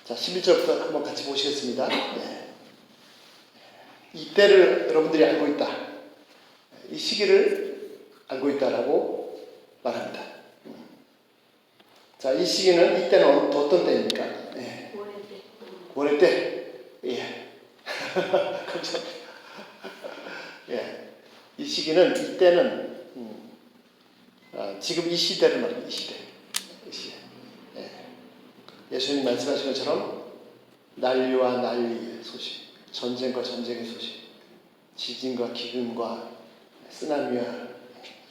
자, 11절부터 한번 같이 보시겠습니다. 네. 이때를 여러분들이 알고 있다. 이 시기를 알고 있다라고 말합니다. 자, 이 시기는 이때는 어떤 때입니까? 네. 고레 때. 예. 감사합니다. 예. 이 시기는 이때는 지금 이 시대를 말합니다. 이 시대. 예. 예수님 말씀하신 것처럼 난리와 난리의 소식, 전쟁과 전쟁의 소식, 지진과 기근과 쓰나미와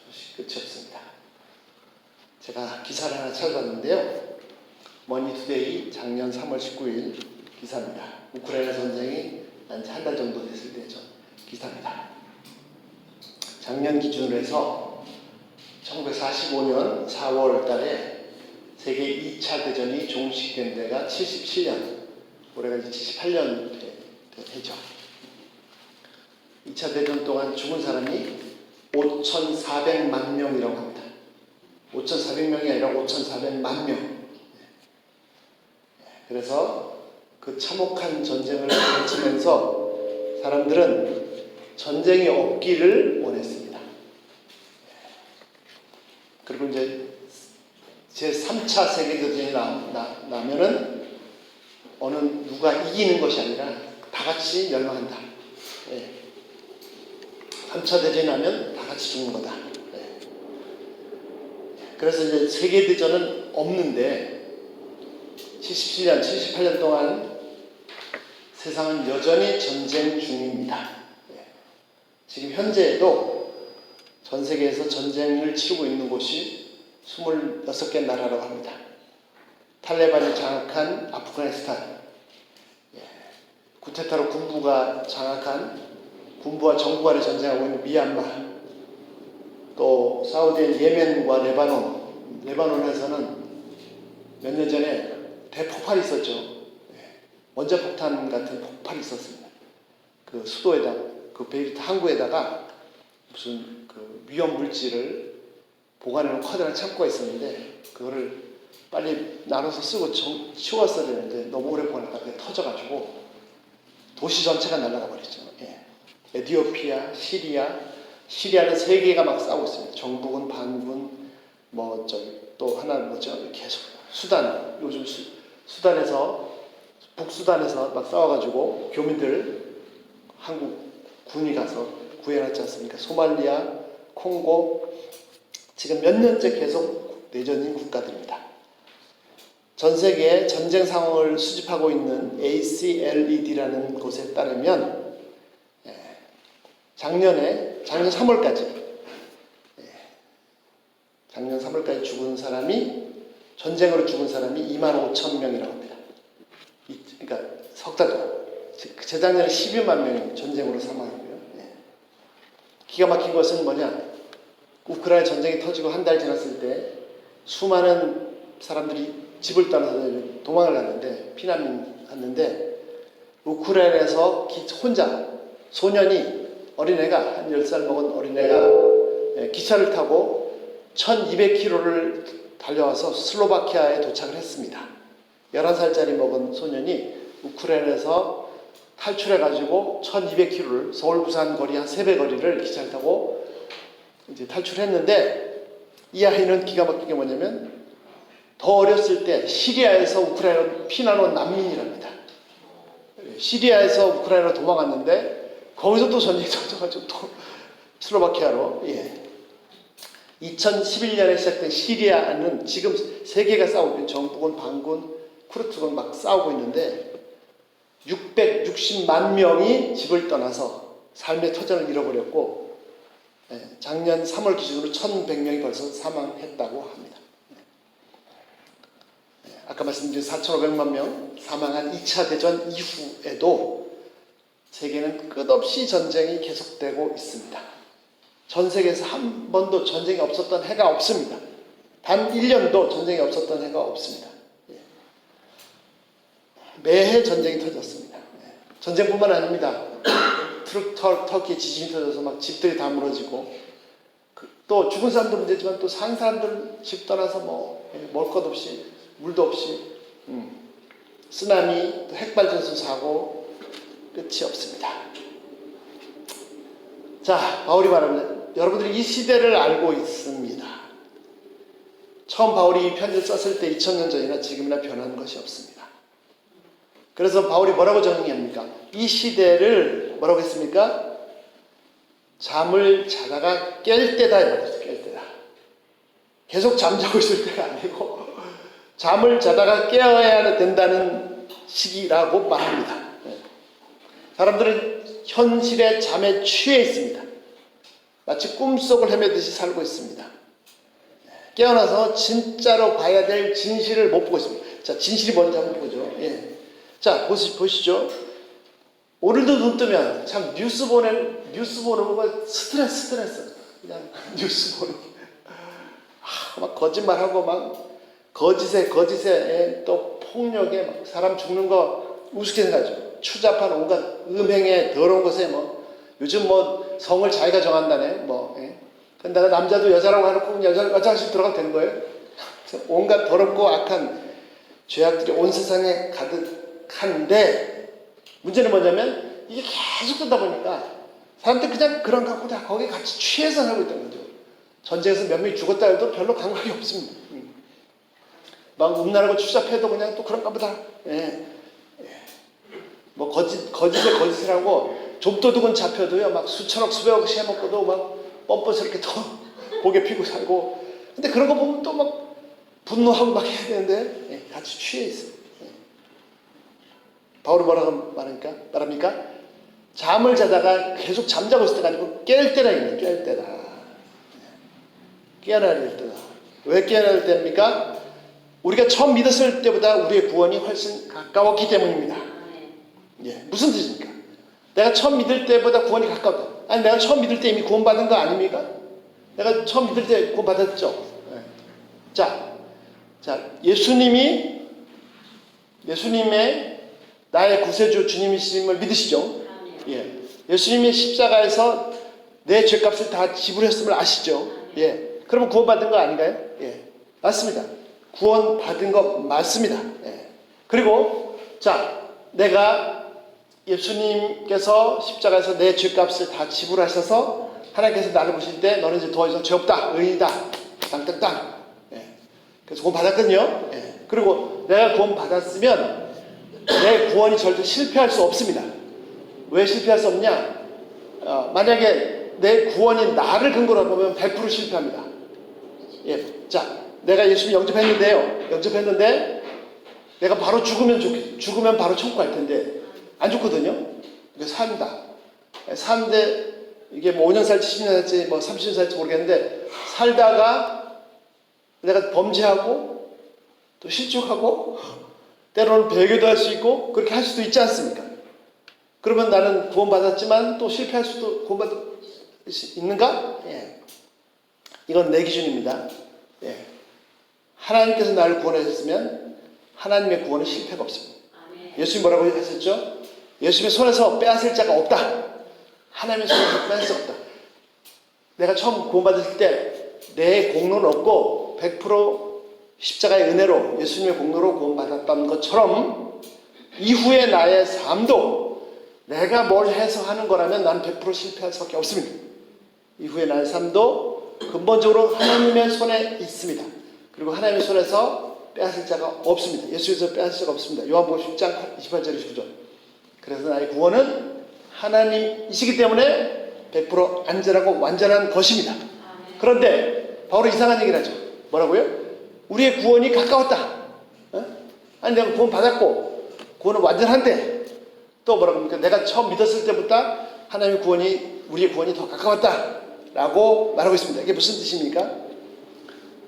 소식 끝이 없습니다. 제가 기사를 하나 찾아봤는데요. 머니투데이 작년 3월 19일 기사입니다. 우크라이나 전쟁이 한 달 정도 됐을 때 전 기사입니다. 작년 기준으로 해서 1945년 4월 달에 세계 2차 대전이 종식된 데가 77년, 올해가 이제 78년 되죠. 2차 대전 동안 죽은 사람이 5,400만 명이라고 합니다. 5,400명이 아니라 5,400만 명. 그래서 그 참혹한 전쟁을 거치면서 사람들은 전쟁이 없기를 원했습니다. 그리고 이제 제3차 세계대전이 나면은 어느 누가 이기는 것이 아니라 다 같이 멸망한다. 3차 대전이 나면 다 같이 죽는 거다. 그래서 이제 세계대전은 없는데 77년, 78년 동안 세상은 여전히 전쟁 중입니다. 지금 현재에도 전 세계에서 전쟁을 치르고 있는 곳이 26개 나라라고 합니다. 탈레반이 장악한 아프가니스탄, 쿠데타로 군부가 장악한 군부와 정부 간에 전쟁하고 있는 미얀마, 또 사우디, 예멘과 레바논에서는 몇 년 전에 대폭발이 있었죠. 원자폭탄 같은 폭발이 있었습니다. 그 수도에다, 그 베이루트 항구에다가 무슨 그 위험 물질을 보관해놓은 커다란 창고가 있었는데 그거를 빨리 나눠서 쓰고 치웠어야 되는데 너무 오래 보내다가 그게 터져가지고 도시 전체가 날아가 버렸죠. 에티오피아, 시리아는 3개가 막 싸우고 있습니다. 정부군, 반군, 또 하나 뭐죠? 계속 수단, 요즘 수단에서 북수단에서 막 싸워가지고 교민들 한국 군이 가서 구해놨지 않습니까? 소말리아, 콩고, 지금 몇 년째 계속 내전인 국가들입니다. 전 세계의 전쟁 상황을 수집하고 있는 ACLED라는 곳에 따르면 작년 3월까지 죽은 사람이, 전쟁으로 죽은 사람이 25,000명이라고 합니다. 그러니까 석 달 동안. 재작년에 12만 명이 전쟁으로 사망했고요. 기가 막힌 것은 뭐냐? 우크라이나 전쟁이 터지고 한 달 지났을 때 수많은 사람들이 집을 떠나서 도망을 갔는데, 피난민 갔는데, 우크라이나에서 혼자 소년이, 어린애가, 한 10살 먹은 어린애가 기차를 타고 1200km를 달려와서 슬로바키아에 도착을 했습니다. 11살짜리 먹은 소년이 우크라이나에서 탈출해가지고 1200km를, 서울 부산 거리 한 3배 거리를 기차를 타고 이제 탈출했는데, 이 아이는 기가 막힌 게 뭐냐면 더 어렸을 때 시리아에서 우크라이나로 피난 온 난민이랍니다. 시리아에서 우크라이나로 도망갔는데 거기서 또 전쟁이 터져가지고 또 슬로바키아로. 2011년에 시작된 시리아는 지금 세계가 싸우고 있는, 정부군, 반군, 쿠르드군 막 싸우고 있는데 660만 명이 집을 떠나서 삶의 터전을 잃어버렸고, 작년 3월 기준으로 1,100명이 벌써 사망했다고 합니다. 아까 말씀드린 4,500만 명 사망한 2차 대전 이후에도 세계는 끝없이 전쟁이 계속되고 있습니다. 전 세계에서 한 번도 전쟁이 없었던 해가 없습니다. 단 1년도 전쟁이 없었던 해가 없습니다. 매해 전쟁이 터졌습니다. 전쟁뿐만 아닙니다. 터키 지진이 터져서 막 집들이 다 무너지고, 또 죽은 사람도 문제지만 또 산 사람들 집 떠나서 먹을 것 없이, 물도 없이 쓰나미, 또 핵발전소 사고 끝이 없습니다. 자, 바울이 말합니다. 여러분들이 이 시대를 알고 있습니다. 처음 바울이 이 편지를 썼을 때 2000년 전이나 지금이나 변한 것이 없습니다. 그래서 바울이 뭐라고 정의합니까? 이 시대를 뭐라고 했습니까? 잠을 자다가 깰 때다 이말이죠. 깰 때다. 계속 잠자고 있을 때가 아니고 잠을 자다가 깨어야 된다는 시기라고 말합니다. 사람들은 현실의 잠에 취해 있습니다. 마치 꿈속을 헤매듯이 살고 있습니다. 깨어나서 진짜로 봐야 될 진실을 못 보고 있습니다. 자, 진실이 뭔지 한번 보죠. 자, 보시죠. 오늘도 눈 뜨면 참 뉴스 보는 거 스트레스. 그냥 뉴스 보는 막 거짓말하고 막 거짓에 또 폭력에 막 사람 죽는 거 우습게 생각하죠. 추잡한 온갖 음행에 더러운 것에 뭐 요즘 뭐 성을 자기가 정한다네. 근데 내가 남자도 여자라고 해놓고 여자씩 들어가면 되는 거예요. 온갖 더럽고 악한 죄악들이 온 세상에 가득한데 문제는 뭐냐면 이게 계속 듣다 보니까 사람들이 그냥 그런가 보다 거기에 같이 취해서 살고 있다는 거죠. 전쟁에서 몇 명이 죽었다 해도 별로 감각이 없습니다. 막 음란하고 추잡해도 그냥 또 그런가 보다. 뭐 거짓을 하고 좀도둑은 잡혀도요 막 수천억 수백억씩 해먹고도 막 뻔뻔스럽게 또 고개 피고 살고. 근데 그런 거 보면 또 막 분노하고 막 해야 되는데 같이 취해 있어요. 바울이 뭐라고 말합니까? 잠을 자다가 계속 잠자고 있을 때가 아니고 깰 때라 있네. 깰 때다. 깨어나야 될 때다. 왜 깨어나야 될 때입니까? 우리가 처음 믿었을 때보다 우리의 구원이 훨씬 가까웠기 때문입니다. 무슨 뜻입니까? 내가 처음 믿을 때보다 구원이 가까웠다. 아니, 내가 처음 믿을 때 이미 구원받은 거 아닙니까? 내가 처음 믿을 때 구원받았죠. 자, 예수님의 나의 구세주 주님이심을 믿으시죠? 예수님이 십자가에서 내 죄값을 다 지불했음을 아시죠? 그러면 구원받은 거 아닌가요? 맞습니다. 구원받은 거 맞습니다. 그리고 내가 예수님께서 십자가에서 내 죄값을 다 지불하셔서 하나님께서 나를 보실 때 너는 이제 더 이상 죄 없다, 의인이다, 땅땅땅. 그래서 구원 받았거든요. 그리고 내가 구원 받았으면 내 구원이 절대 실패할 수 없습니다. 왜 실패할 수 없냐? 만약에 내 구원이 나를 근거로 보면 100% 실패합니다. 내가 예수님 영접했는데 내가 바로 죽으면 바로 천국 갈 텐데 안 죽거든요. 산다. 사는데 이게 뭐 5년 살지 10년 살지 뭐 30년 살지 모르겠는데 살다가 내가 범죄하고 또 실족하고 때로는 배교도 할 수 있고 그렇게 할 수도 있지 않습니까? 그러면 나는 구원받았지만 또 실패할 수도 구원받을 수 있는가? 이건 내 기준입니다. 하나님께서 나를 구원하셨으면 하나님의 구원은 실패가 없습니다. 예수님 뭐라고 하셨죠? 예수님의 손에서 빼앗을 자가 없다. 하나님의 손에서 빼앗을 수 없다. 내가 처음 구원받을 때 내 공로는 없고 100% 십자가의 은혜로 예수님의 공로로 구원받았던 것처럼 이후의 나의 삶도 내가 뭘 해서 하는 거라면 난 100% 실패할 수밖에 없습니다. 이후의 나의 삶도 근본적으로 하나님의 손에 있습니다. 그리고 하나님의 손에서 빼앗을 자가 없습니다. 예수에서 빼앗을 자가 없습니다. 요한복음 10장 28절 29절. 그래서 나의 구원은 하나님이시기 때문에 100% 안전하고 완전한 것입니다. 그런데 바울은 이상한 얘기를 하죠. 뭐라고요? 우리의 구원이 가까웠다. 아니 내가 구원 받았고 구원은 완전한데 또 뭐라고 합니까? 내가 처음 믿었을 때부터 하나님의 구원이 우리의 구원이 더 가까웠다 라고 말하고 있습니다. 이게 무슨 뜻입니까?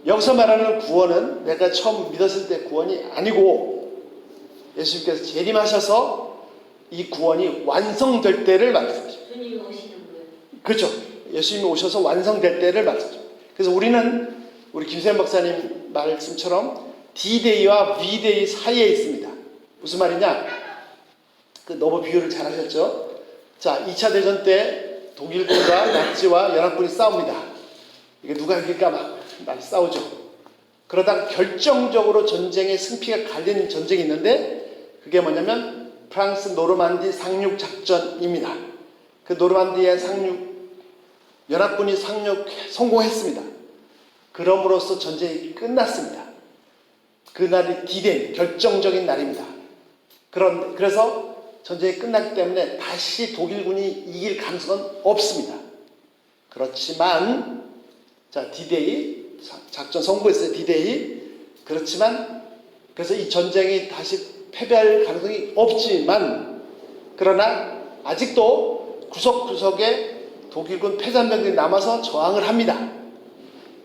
여기서 말하는 구원은 내가 처음 믿었을 때 구원이 아니고 예수님께서 재림하셔서 이 구원이 완성될 때를 말씀하죠. 예수님이 오시는 거예요. 그렇죠. 예수님이 오셔서 완성될 때를 말씀하죠. 그래서 우리는 우리 김세현 박사님 말씀처럼 D-Day와 V-Day 사이에 있습니다. 무슨 말이냐? 너무 비유를 잘 하셨죠? 2차 대전 때 독일군과 나치와 연합군이 싸웁니다. 이게 누가 이길까 막 많이 싸우죠. 그러다가 결정적으로 전쟁의 승패가 갈리는 전쟁이 있는데 그게 뭐냐면 프랑스 노르만디 상륙 작전입니다. 그 노르만디의 연합군이 상륙 성공했습니다. 그럼으로써 전쟁이 끝났습니다. 그날이 D-Day, 결정적인 날입니다. 그래서 전쟁이 끝났기 때문에 다시 독일군이 이길 가능성은 없습니다. 그렇지만 자, D-Day 작전 성공했어요. D-Day. 그렇지만 그래서 이 전쟁이 다시 패배할 가능성이 없지만, 그러나 아직도 구석구석에 독일군 패잔병들이 남아서 저항을 합니다.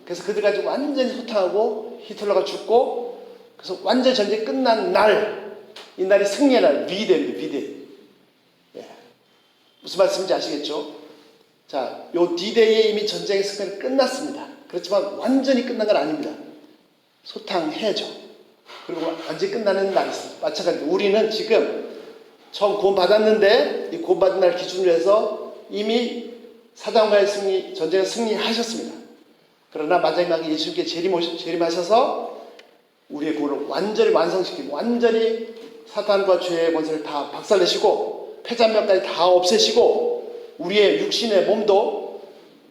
그래서 그들 가지고 완전히 소탕하고 히틀러가 죽고, 그래서 완전히 전쟁이 끝난 날, 이 날이 승리의 날, 비데이입니다. 비데이. 예. 무슨 말씀인지 아시겠죠? 자, 요 D-Day에 이미 전쟁의 승리는 끝났습니다. 그렇지만 완전히 끝난 건 아닙니다. 소탕해야죠. 그리고 완전히 끝나는 날이 있어요. 마찬가지로 우리는 지금 처음 구원받았는데, 이 구원받은 날 기준으로 해서 이미 사단과의 전쟁에 승리하셨습니다. 그러나 마지막에 예수님께 재림하셔서 우리의 구원을 완전히 완성시키고, 완전히 사탄과 죄의 권세를 다 박살내시고, 패잔명까지 다 없애시고, 우리의 육신의 몸도,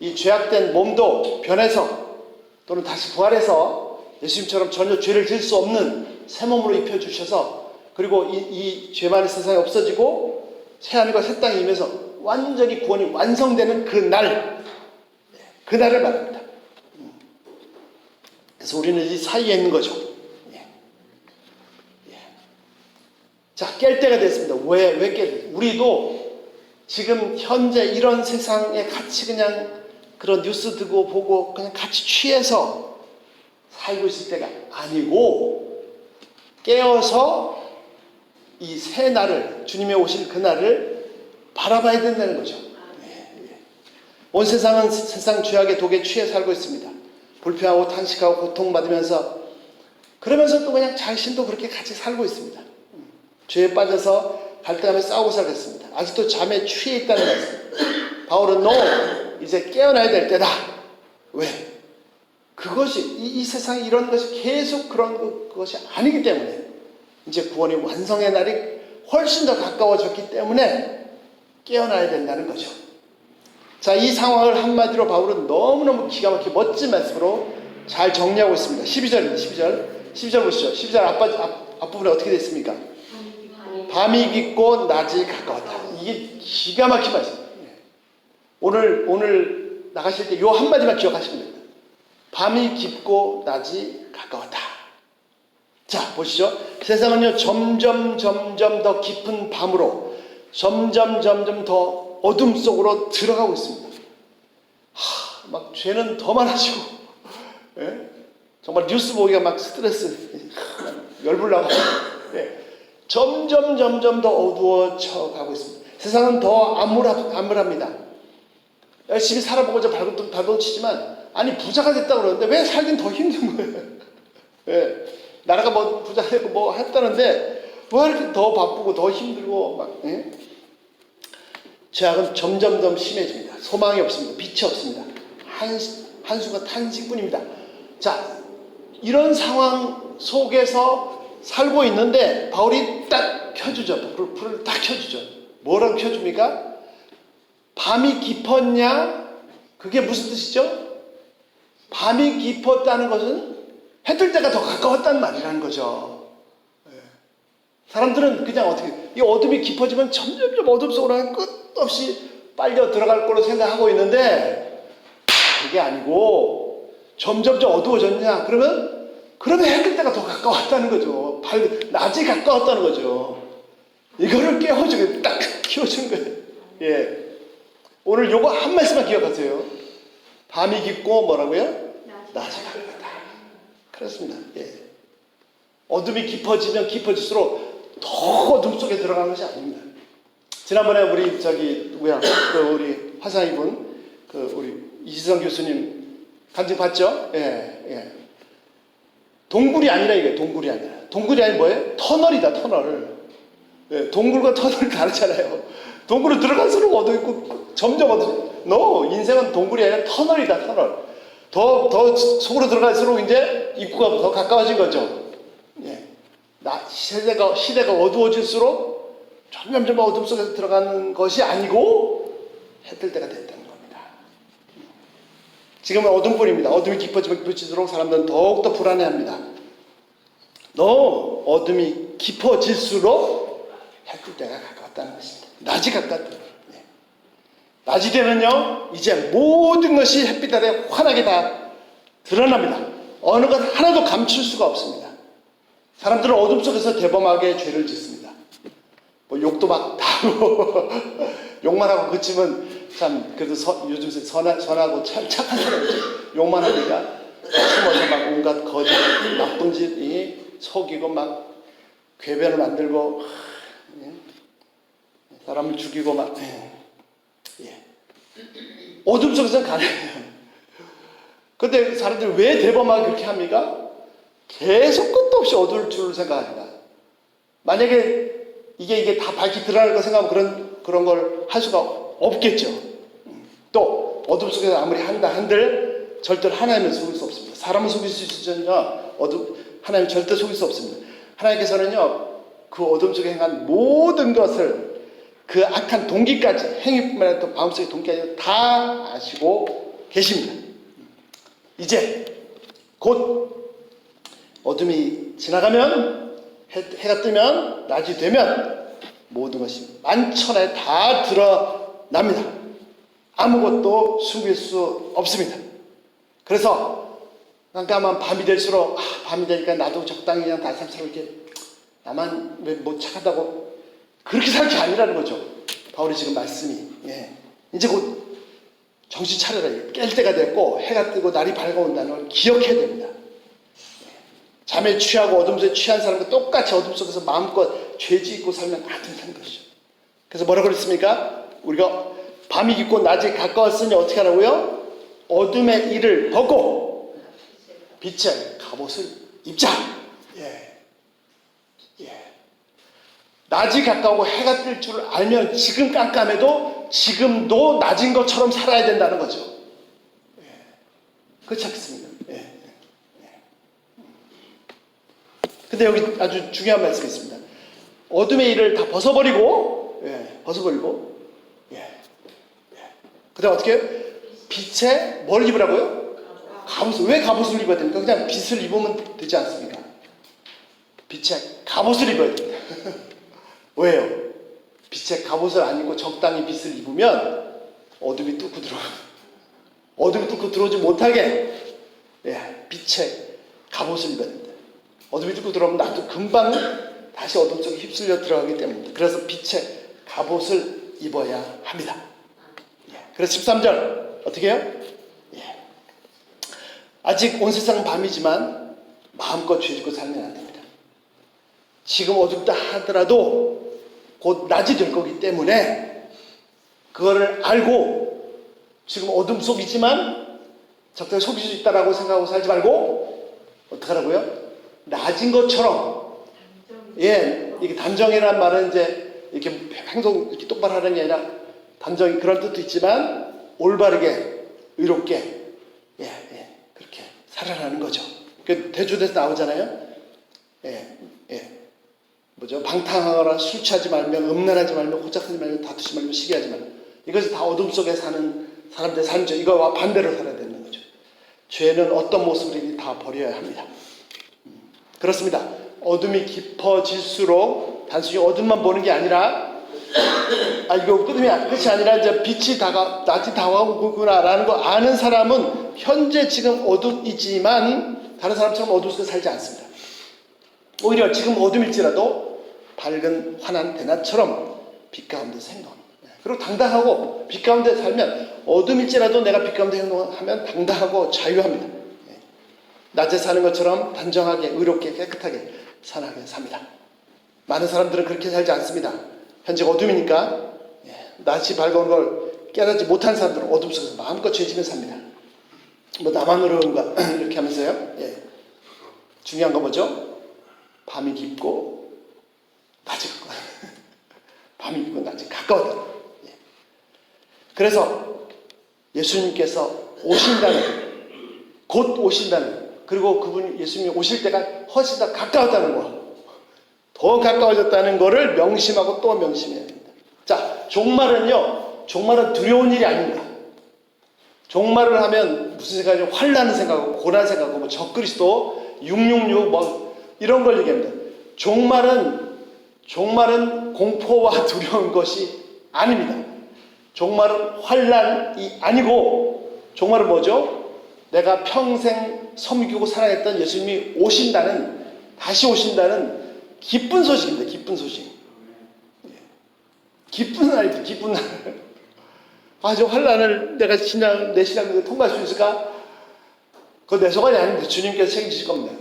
이 죄악된 몸도 변해서 또는 다시 부활해서 예수님처럼 전혀 죄를 질 수 없는 새 몸으로 입혀주셔서, 그리고 이 죄 많은 세상이 없어지고 새하늘과 새 땅이 임해서 완전히 구원이 완성되는 그 날을 말합니다. 그래서 우리는 이 사이에 있는 거죠. 자, 깰 때가 됐습니다. 왜 깰? 우리도 지금 현재 이런 세상에 같이 그냥 그런 뉴스 듣고 보고 그냥 같이 취해서 살고 있을 때가 아니고, 깨어서 이 새 날을, 주님의 오실 그 날을 바라봐야 된다는 거죠. 온 세상은 세상 죄악의 독에 취해 살고 있습니다. 불평하고 탄식하고 고통받으면서, 그러면서 또 그냥 자신도 그렇게 같이 살고 있습니다. 죄에 빠져서 갈등하며 싸우고 살겠습니다. 아직도 잠에 취해 있다는 말씀. 바울은 너 이제 깨어나야 될 때다. 왜? 그것이 이 세상에 이런 것이 계속 그런 것이 아니기 때문에, 이제 구원의 완성의 날이 훨씬 더 가까워졌기 때문에 깨어나야 된다는 거죠. 자, 이 상황을 한마디로 바울은 너무너무 기가 막히게 멋진 말씀으로 잘 정리하고 있습니다. 12절입니다. 12절 보시죠. 12절 앞부분에 어떻게 됐습니까? 밤이 깊고 낮이 가까웠다. 이게 기가 막힌 말씀. 오늘 나가실 때 요 한마디만 기억하시면 됩니다. 밤이 깊고 낮이 가까웠다. 자, 보시죠. 세상은요, 점점 더 깊은 밤으로, 점점 더 어둠 속으로 들어가고 있습니다. 막 죄는 더 많아지고, 예? 정말 뉴스 보기가 막 스트레스, 열불나고, 예. 점점 더 어두워져 가고 있습니다. 세상은 더 암울합니다. 열심히 살아보고자 발버둥치지만, 아니 부자가 됐다고 그러는데 왜 살긴 더 힘든 거예요. 예. 나라가 뭐 부자 되고 뭐 했다는데 왜 이렇게 더 바쁘고 더 힘들고 막. 예? 죄악은 점점 더 심해집니다. 소망이 없습니다. 빛이 없습니다. 한순간 탄식뿐입니다. 자, 이런 상황 속에서 살고 있는데 바울이 딱 켜주죠. 불을 딱 켜주죠. 뭐라고 켜줍니까? 밤이 깊었냐? 그게 무슨 뜻이죠? 밤이 깊었다는 것은 해 뜰 때가 더 가까웠다는 말이라는 거죠. 사람들은 그냥 어떻게, 이 어둠이 깊어지면 점점 어둠 속으로 끝없이 빨려 들어갈 거로 생각하고 있는데, 그게 아니고 점점 어두워졌냐? 그러면 해 뜰 때가 더 가까웠다는 거죠. 낮이 가까웠다는 거죠. 이거를 깨워주고 딱 키워준 거예요. 예. 오늘 요거 한 말씀만 기억하세요. 밤이 깊고 뭐라고요? 낮이 가까웠다. 그렇습니다. 예. 어둠이 깊어지면 깊어질수록 더 어둠 속에 들어가는 것이 아닙니다. 지난번에 우리 우리 화상 입은 우리 이지성 교수님 간증 봤죠? 예. 동굴이 아니라 이거예요. 동굴이 아니 뭐예요? 터널이다, 터널. 예, 동굴과 터널 다르잖아요. 동굴로 들어갈수록 어두워 점점 어두워. 인생은 동굴이 아니라 터널이다, 터널. 더 속으로 들어갈수록 이제 입구가 더 가까워진 거죠. 예. 시대가 어두워질수록 점점 어둠 속에서 들어가는 것이 아니고 해 뜰 때가 됐다는 겁니다. 지금은 어둠뿐입니다. 어둠이 깊어질수록 사람들은 더욱더 불안해합니다. 너무 어둠이 깊어질수록 해 뜰 때가 가까웠다는 것입니다. 낮이 가까웠다. 낮이 되면요, 이제 모든 것이 햇빛 아래 환하게 다 드러납니다. 어느 것 하나도 감출 수가 없습니다. 사람들은 어둠 속에서 대범하게 죄를 짓습니다. 뭐 욕도 막 하고 욕만 하고 그치면 참 그래도 요즘 선하고 참 착한 사람이죠. 욕만 하니까 숨어서 막 온갖 거짓 나쁜 짓이 속이고 막 궤변을 만들고 사람을 죽이고 막 어둠 속에서는 가능해요. 근데 사람들이 왜 대범하게 그렇게 합니까? 계속 끝도 없이 어두울 줄 생각합니다. 만약에 이게 다 밝히 드러날 거 생각하면 그런 걸 할 수가 없겠죠. 또 어둠 속에서 아무리 한들 절대로 하나님을 속일 수 없습니다. 사람을 속일 수 있으면요, 하나님 절대 속일 수 없습니다. 하나님께서는요, 그 어둠 속에 행한 모든 것을 그 악한 동기까지, 행위뿐만 아니라 또 마음속의 동기까지 다 아시고 계십니다. 이제 곧 어둠이 지나가면 해가 뜨면 낮이 되면 모든 것이 만천하에 다 드러납니다. 아무것도 숨길 수 없습니다. 그래서 깜깜한 밤이 될수록 밤이 되니까 나도 적당히 그냥 다시 삶처럼 이렇게 나만 왜 뭐 착하다고 그렇게 살 게 아니라는 거죠. 바울이 지금 말씀이 이제 곧 정신 차려라. 깰 때가 됐고 해가 뜨고 날이 밝아온다는 걸 기억해야 됩니다. 잠에 취하고 어둠 속에 취한 사람과 똑같이 어둠 속에서 마음껏 죄 짓고 살면 안 된다는 것이죠. 그래서 뭐라고 그랬습니까? 우리가 밤이 깊고 낮이 가까웠으니 어떻게 하라고요? 어둠의 일을 벗고 빛의 갑옷을 입자. 낮이 가까우고 해가 뜰 줄 알면 지금 깜깜해도 지금도 낮인 것처럼 살아야 된다는 거죠. 그렇지 않겠습니까? 근데 여기 아주 중요한 말씀이 있습니다. 어둠의 일을 다 벗어버리고, 그 다음 어떻게 해요? 빛에 뭘 입으라고요? 갑옷을. 왜 갑옷을 입어야 됩니까? 그냥 빛을 입으면 되지 않습니까? 빛에 갑옷을 입어야 됩니다. 왜요? 빛에 갑옷을 안 입고 적당히 빛을 입으면 어둠이 뚫고 들어가요. 어둠이 뚫고 들어오지 못하게 빛에 갑옷을 입어야 됩니다. 어둠이 뚫고 들어오면 나도 금방 다시 어둠 속에 휩쓸려 들어가기 때문입니다. 그래서 빛의 갑옷을 입어야 합니다. 그래서 13절 어떻게 해요? 아직 온 세상은 밤이지만 마음껏 죄 짓고 살면 안 됩니다. 지금 어둡다 하더라도 곧 낮이 될 거기 때문에 그거를 알고 지금 어둠 속이지만 적당히 속일 수 있다라고 생각하고 살지 말고 어떻게 하라고요? 낮은 것처럼 이게 단정이라는 말은 이제 이렇게 행동 이렇게 똑바로 하는 게 아니라 단정이 그런 뜻도 있지만 올바르게 의롭게 그렇게 살아라는 거죠. 그 대주에서 나오잖아요. 뭐죠? 방탕하거나 술 취하지 말며 음란하지 말며 호작하지 말며 다투지 말며 시기하지 말며 이것이 다 어둠 속에 사는 사람들의 삶이죠. 이거와 반대로 살아야 되는 거죠. 죄는 어떤 모습이든지 다 버려야 합니다. 그렇습니다. 어둠이 깊어질수록 단순히 어둠만 보는 게 아니라 이거 끝이 아니라 이제 빛이 낮이 다가오구나라는 거 아는 사람은 현재 지금 어둠이지만 다른 사람처럼 어둠 속에 살지 않습니다. 오히려 지금 어둠일지라도 밝은 환한 대낮처럼 빛 가운데 행동합니다. 그리고 당당하고 빛 가운데 살면 어둠일지라도 내가 빛 가운데 행동하면 당당하고 자유합니다. 낮에 사는 것처럼 단정하게 의롭게 깨끗하게 선하게 삽니다. 많은 사람들은 그렇게 살지 않습니다. 현재 어둠이니까 낮이 밝아온 걸 깨닫지 못한 사람들은 어둠 속에서 마음껏 죄지며 삽니다. 뭐 나만 어려운가 이렇게 하면서요. 중요한 거 뭐죠? 밤이 깊고 낮이 가까워. 밤이 깊고 낮이 가까웠다. 그래서 예수님께서 곧 오신다는 그리고 그분이 예수님이 오실 때가 훨씬 더 가까웠다는 거. 더 가까워졌다는 것을 명심하고 또 명심해야 됩니다. 자, 종말은요, 종말은 두려운 일이 아닙니다. 종말을 하면 무슨 생각이죠? 환난 생각하고 고난 생각하고 뭐 적그리스도 666 뭐 이런 걸 얘기합니다. 종말은 공포와 두려운 것이 아닙니다. 종말은 환난이 아니고 종말은 뭐죠? 내가 평생 섬기고 사랑했던 예수님이 다시 오신다는 기쁜 소식입니다. 기쁜 소식. 기쁜 날입니다. 기쁜 날. 저 환난을 내가 내 신앙을 통과할 수 있을까? 그건 내 소관이 아닙니다. 주님께서 책임지실 겁니다.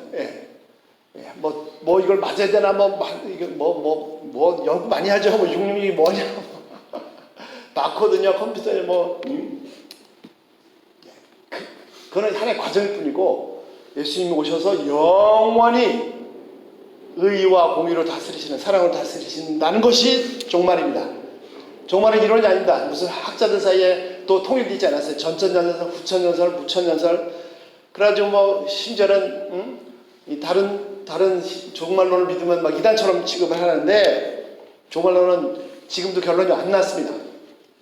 이걸 맞아야 되나, 연구 많이 하죠. 666이 뭐냐. 맞거든요. 컴퓨터에 그건 하나의 과정일 뿐이고, 예수님이 오셔서 영원히 의와 공의로 다스리시는, 사랑으로 다스리신다는 것이 종말입니다. 종말은 이론이 아닙니다. 무슨 학자들 사이에 또 통일되지 않았어요. 전천년설, 후천년설, 무천년설. 그래가지고 심지어는 이 다른 종말론을 믿으면 막 이단처럼 취급을 하는데, 종말론은 지금도 결론이 안 났습니다.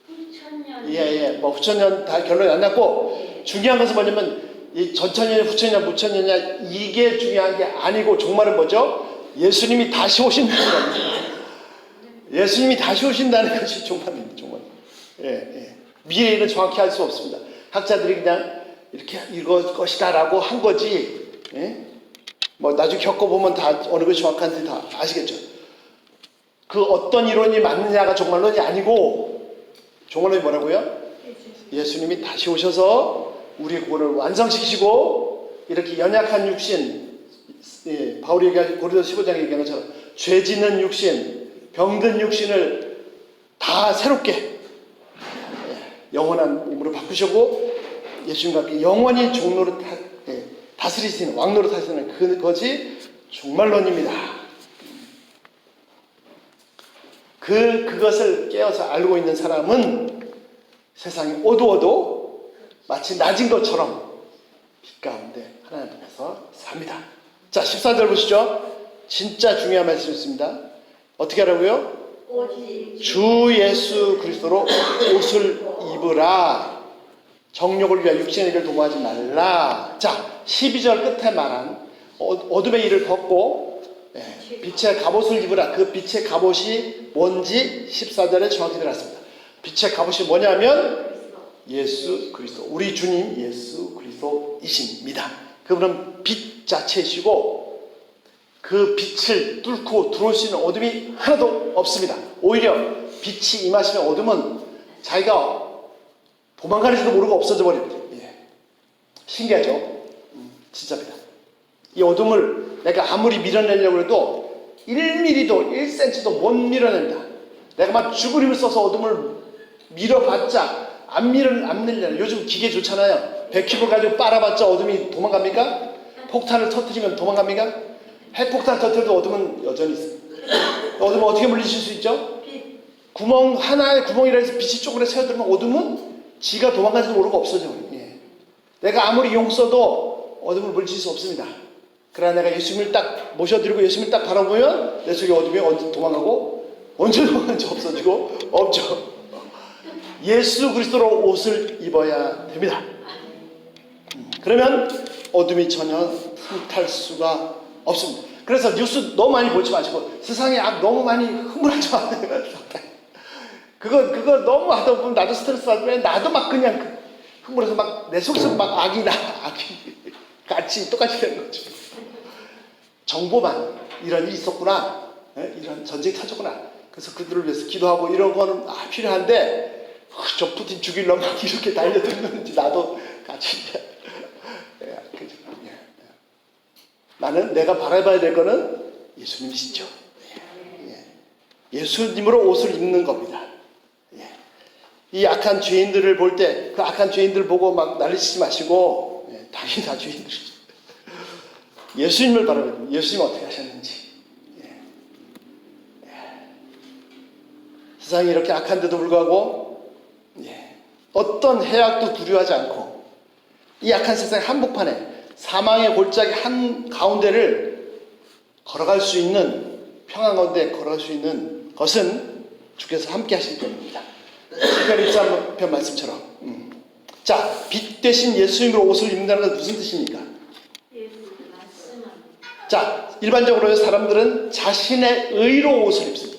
후천년. 후천년 다 결론이 안 났고, 중요한 것은 뭐냐면 이 전천년이 후천년, 무천년이냐 이게 중요한 게 아니고, 종말은 뭐죠? 예수님이 다시 오신다는 겁니다. 예수님이 다시 오신다는 것이 종말입니다. 종말. 미래의 일은 정확히 알 수 없습니다. 학자들이 그냥 이렇게 이럴 것이다라고 한 거지. 나중에 겪어보면 다 어느 것이 정확한지 다 아시겠죠. 그 어떤 이론이 맞느냐가 종말론이 아니고, 종말론이 뭐라고요? 예수님이 다시 오셔서 우리 구원을 완성시키시고, 이렇게 연약한 육신, 바울이 얘기한 고린도서 15장에 얘기한 것처럼 죄 짓는 육신, 병든 육신을 다 새롭게 영원한 몸으로 바꾸시고, 예수님과 함께 영원히 종로로 다스리시는, 왕로로 다스리는 그것이 종말론입니다. 그것을 깨어서 알고 있는 사람은 세상이 어두워도 마치 낮은 것처럼 빛 가운데 하나님 앞에서 삽니다. 자, 14절 보시죠. 진짜 중요한 말씀이 있습니다. 어떻게 하라고요? 주 예수 그리스도로 옷을 입으라. 정욕을 위하여 육신의 일을 도모하지 말라. 자, 12절 끝에 말한 어둠의 일을 벗고 빛의 갑옷을 입으라. 그 빛의 갑옷이 뭔지 14절에 정확히 들었습니다. 빛의 갑옷이 뭐냐면 예수 그리스도, 우리 주님 예수 그리스도이십니다. 그분은 빛 자체이시고, 그 빛을 뚫고 들어올 수 있는 어둠이 하나도 없습니다. 오히려 빛이 임하시면 어둠은 자기가 도망가는지도 모르고 없어져 버립니다. 신기하죠? 진짜입니다. 이 어둠을 내가 아무리 밀어내려고 해도 1mm도 1cm도 못 밀어낸다. 내가 막 죽을 힘을 써서 어둠을 밀어봤자 안 밀려요. 요즘 기계 좋잖아요. 100큐브 가지고 빨아봤자 어둠이 도망갑니까? 폭탄을 터뜨리면 도망갑니까? 핵폭탄 터뜨려도 어둠은 여전히 있어요. 어둠은 어떻게 물리칠 수 있죠? 하나의 구멍이라 해서 빛이 쪼그려 새어들면 어둠은 지가 도망가지도 모르고 없어져요. 내가 아무리 용 써도 어둠을 물리칠 수 없습니다. 그러나 내가 예수님을 딱 모셔드리고 예수님을 딱 바라보면 내 속에 어둠이 언제 도망가고 언제 도망가는지 없어지고 없죠. 예수 그리스도로 옷을 입어야 됩니다. 그러면 어둠이 전혀 틈탈 수가 없습니다. 그래서 뉴스 너무 많이 보지 마시고 세상에 악 너무 많이 흥분하지 마세요. 그거 너무 하다 보면 나도 스트레스 받으면 나도 막 그냥 흥분해서 막 내 속에서 막 악이 같이 똑같이 되는 거죠. 정보만 이런 일이 있었구나, 이런 전쟁이 터졌구나. 그래서 그들을 위해서 기도하고 이런 거는 필요한데, 저 푸틴 죽이려고 막 이렇게 달려들는지 나도 같이. 나는 내가 바라봐야 될 거는 예수님이시죠. 예수님으로 옷을 입는 겁니다. 이 악한 죄인들을 볼 때 그 악한 죄인들 보고 막 난리치지 마시고, 당연히 다 죄인들이죠. 예수님을 바라봐야 됩니다. 예수님 어떻게 하셨는지. 세상이 이렇게 악한데도 불구하고 어떤 해악도 두려워하지 않고 이 악한 세상 한복판에 사망의 골짜기 한 가운데를 걸어갈 수 있는 평안 가운데 걸어갈 수 있는 것은 주께서 함께 하실 겁니다. 시편 23편 말씀처럼. 자, 빛 대신 예수님으로 옷을 입는다는 건 무슨 뜻입니까? 자, 일반적으로 사람들은 자신의 의로 옷을 입습니다.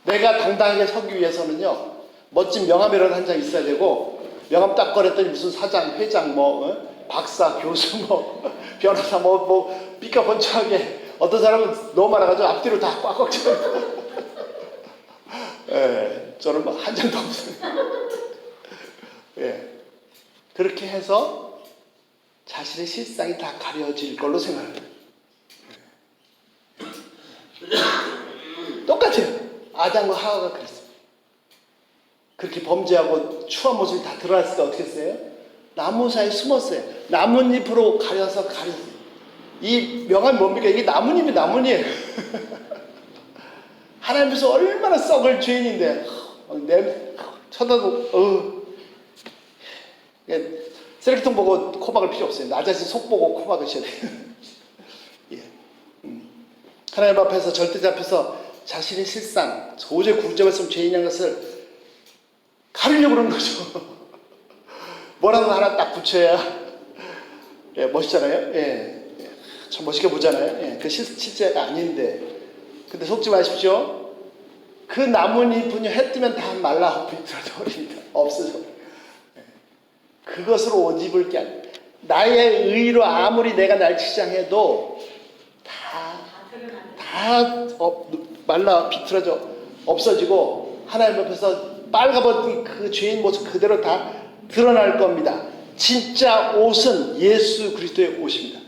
내가 당당하게 서기 위해서는요, 멋진 명함이라도 한 장 있어야 되고, 명함 딱 꺼냈더니 무슨 사장, 회장, 박사, 교수, 변호사, 삐까 번쩍하게, 어떤 사람은 너무 많아가지고 앞뒤로 다 꽉꽉 채워. 예, 저는 한 장도 없어요. 예, 그렇게 해서 자신의 실상이 다 가려질 걸로 생각합니다. 똑같아요. 아담과 하와가 그랬어요. 그렇게 범죄하고 추한 모습이 다 드러났을까 어떻게 했어요? 나무 사이에 숨었어요. 나뭇잎으로 가려서 가렸어요. 이 명함이 뭡니까? 이게 나뭇잎이 나뭇잎이에요. 하나님께서 얼마나 썩을 죄인인데 쳐다도 쓰레기통 보고 코 박을 필요 없어요. 나 자신 속 보고 코 박으셔야 돼요. 예. 하나님 앞에서 절대자 앞에서 자신의 실상, 도저히 구제받으면 죄인인 것을 가리려고 그러는 거죠. 뭐라도 하나 딱 붙여야 예, 멋있잖아요. 예. 참 멋있게 보잖아요. 예. 그 실제가 아닌데. 근데 속지 마십시오. 그 나뭇잎은요, 해 뜨면 다 말라 비틀어져 버립니다. 없어져. 예. 그것으로 옷 입을 게 아니에요. 나의 의로 아무리 내가 날 치장해도 다 말라 비틀어져 없어지고 하나님 앞에서 빨가벗은 그 죄인 모습 그대로 다 드러날 겁니다. 진짜 옷은 예수 그리스도의 옷입니다.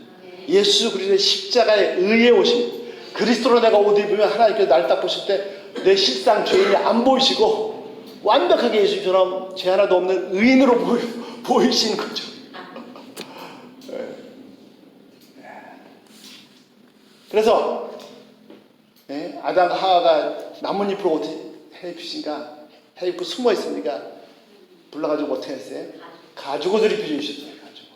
예수 그리스도의 십자가의 의의 옷입니다. 그리스도로 내가 옷 입으면 하나님께서 날 딱 보실 때 내 실상 죄인이 안 보이시고 완벽하게 예수처럼 죄 하나도 없는 의인으로 보이시는 거죠. 그래서 아담 하와가 나뭇잎으로 어떻게 해입으신가? 해입고 숨어 있으니까 불러가지고 어떻게 했어요? 가죽옷을 입혀주셨어요. 가죽옷.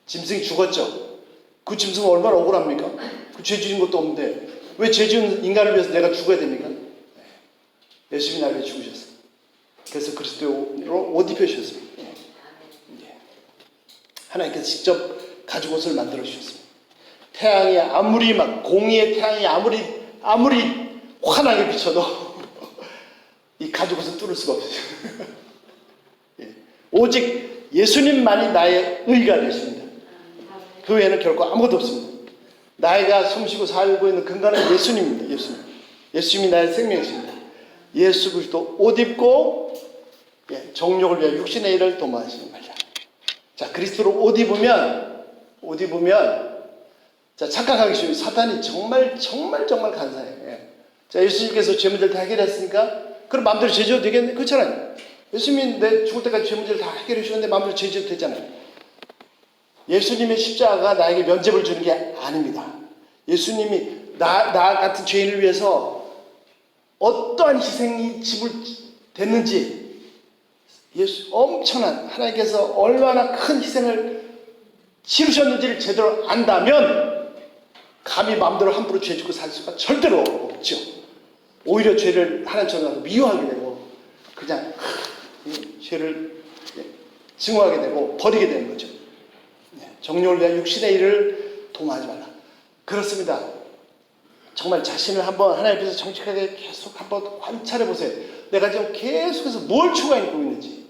짐승이 죽었죠. 그 짐승은 얼마나 억울합니까? 그 죄 지은 것도 없는데 왜 죄 지은 인간을 위해서 내가 죽어야 됩니까? 예수님이 나를 위해 죽으셨어요. 그래서 그리스도로 옷 입혀주셨습니다. 하나님께서 직접 가죽옷을 만들어 주셨습니다. 태양이 아무리 공의의 태양이 아무리 환하게 비춰도 이 가죽옷은 뚫을 수가 없어요. 오직 예수님만이 나의 의가 되십니다. 그 외에는 결코 아무것도 없습니다. 나이가 숨쉬고 살고 있는 근간은 예수님입니다. 예수님이 나의 생명이십니다. 예수 그리스도 옷 입고 정욕을 위하여 육신의 일을 도모하시는 말이야. 자, 그리스도로 옷 입으면 자, 착각하기 쉬워요. 사탄이 정말 간사해요. 자, 예수님께서 죄 문제를 다 해결했으니까 그럼 마음대로 죄 지어도 되겠네? 그렇잖아요. 예수님이 내 죽을 때까지 죄 문제를 다 해결해 주셨는데 마음대로 죄 지어도 되잖아요. 예수님의 십자가가 나에게 면죄를 주는 게 아닙니다. 예수님이 나 같은 죄인을 위해서 어떠한 희생이 됐는지 엄청난 하나님께서 얼마나 큰 희생을 치르셨는지를 제대로 안다면 감히 마음대로 함부로 죄 짓고 살 수가 절대로 없죠. 오히려 죄를 하나님처럼 미워하게 되고 그냥 죄를 증오하게 되고 버리게 되는 거죠. 정욕을 위한 육신의 일을 도모하지 말라. 그렇습니다. 정말 자신을 한번 하나님 앞에서 정직하게 계속 한번 관찰해 보세요. 내가 지금 계속해서 뭘 추구하고 있는지,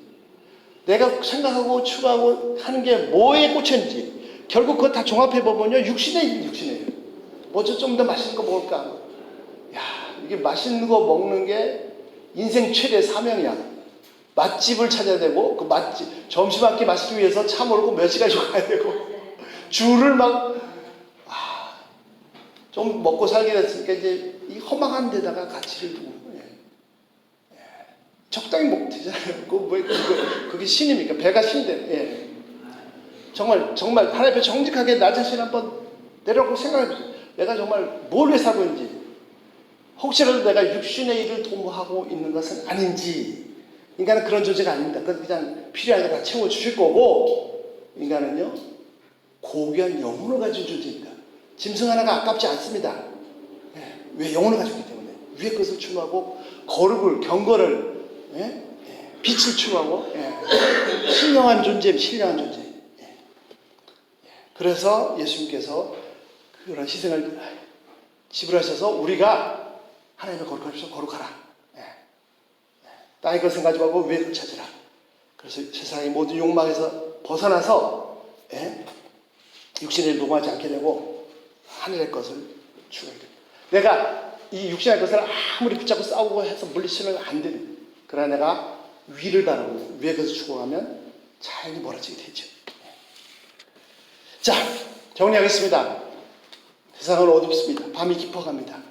내가 생각하고 추구하고 하는 게 뭐에 꽂혔는지, 결국 그거 다 종합해 보면요, 육신의 일. 뭐죠? 좀 더 맛있는 거 먹을까? 야, 이게 맛있는 거 먹는 게 인생 최대 사명이야. 맛집을 찾아야 되고, 그 맛집 점심 한 끼 마시기 위해서 차 몰고 몇 시간씩 가야 되고, 줄을 좀 먹고 살게 됐으니까 이제 이 허망한 데다가 가치를 두고 적당히 먹으면 되잖아요. 그게 신입니까? 배가 신데. 정말 하나님 앞에 정직하게 나 자신 한번 내려놓고 생각해보세요. 내가 정말 뭘 위해 살고 있는지, 혹시라도 내가 육신의 일을 도모하고 있는 것은 아닌지. 인간은 그런 존재가 아닙니다. 그냥 필요한 거 다 채워주실 거고, 인간은요 고귀한 영혼을 가진 존재입니다. 짐승 하나가 아깝지 않습니다. 왜 영혼을 가지고 있기 때문에 위의 것을 추구하고 거룩을 경건을 빛을 추구하고 신령한 존재, 신령한 존재. 그래서 예수님께서 그런 희생을 지불하셔서 우리가 하나님의 거룩하셔서 거룩하라. 땅의 것을 가지고 하고 위의 것을 찾으라. 그래서 세상의 모든 욕망에서 벗어나서 육신에 노하지 않게 되고 하늘의 것을 추구하게 됩니다. 내가 이 육신의 것을 아무리 붙잡고 싸우고 해서 물리치는 안 됩니다. 그러나 내가 위를 바라고 위의 것을 추구하면 자연히 멀어지게 되죠. 자, 정리하겠습니다. 세상은 어둡습니다. 밤이 깊어갑니다.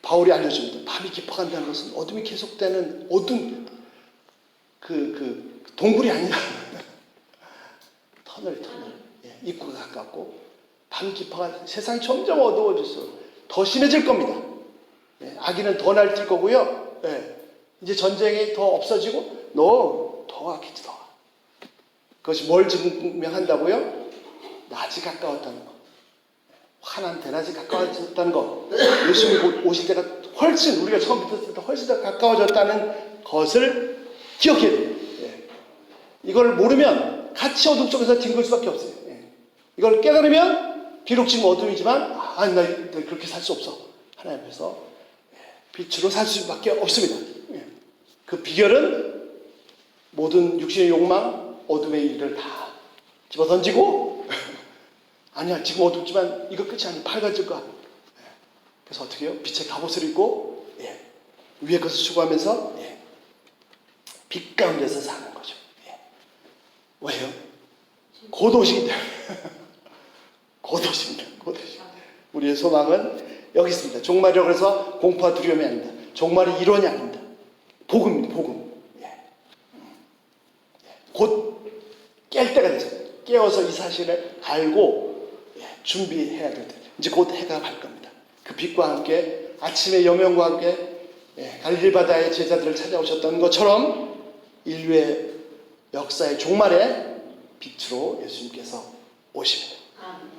바울이 알려줍니다. 밤이 깊어간다는 것은 어둠이 계속되는 어둠, 동굴이 아니라 터널. 입구가 가깝고 밤이 깊어가 세상이 점점 어두워질수록 더 심해질 겁니다. 악인은 더 날뛸 거고요. 이제 전쟁이 더 없어지고 더 악해지 더. 그것이 뭘 증명한다고요? 낮이 가까웠다는 거. 환한 대낮이 가까워졌다는 거. 예수님이 오실 때가 훨씬 우리가 처음 믿었을 때보다 훨씬 더 가까워졌다는 것을 기억해야 돼요. 이걸 모르면 같이 어둠 속에서 뒹굴 수밖에 없어요. 이걸 깨달으면 비록 지금 어둠이지만 나 그렇게 살 수 없어. 하나님 앞에서 빛으로 살 수밖에 없습니다. 그 비결은 모든 육신의 욕망, 어둠의 일을 다 집어던지고 아니야 지금 어둡지만 이거 끝이 아니야 밝아질 거야. 그래서 어떻게 해요? 빛의 갑옷을 입고 위의 것을 추구하면서 빛 가운데서 사는 거죠. 왜요? 곧 오시기 때문에. 곧 오십니다. 곧 오십니다. 우리의 소망은 여기 있습니다. 종말이라고 해서 공포와 두려움이 아닙니다. 종말이 이론이 아닙니다. 복음입니다. 복음. 곧 깰 때가 됐어요. 깨어서 이 사실을 알고 준비해야 될 때. 이제 곧 해가 갈 겁니다. 그 빛과 함께 아침의 여명과 함께 갈릴리 바다의 제자들을 찾아오셨던 것처럼 인류의 역사의 종말에 빛으로 예수님께서 오십니다.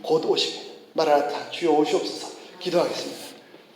곧 오십니다. 마라나타 주여 오시옵소서. 기도하겠습니다.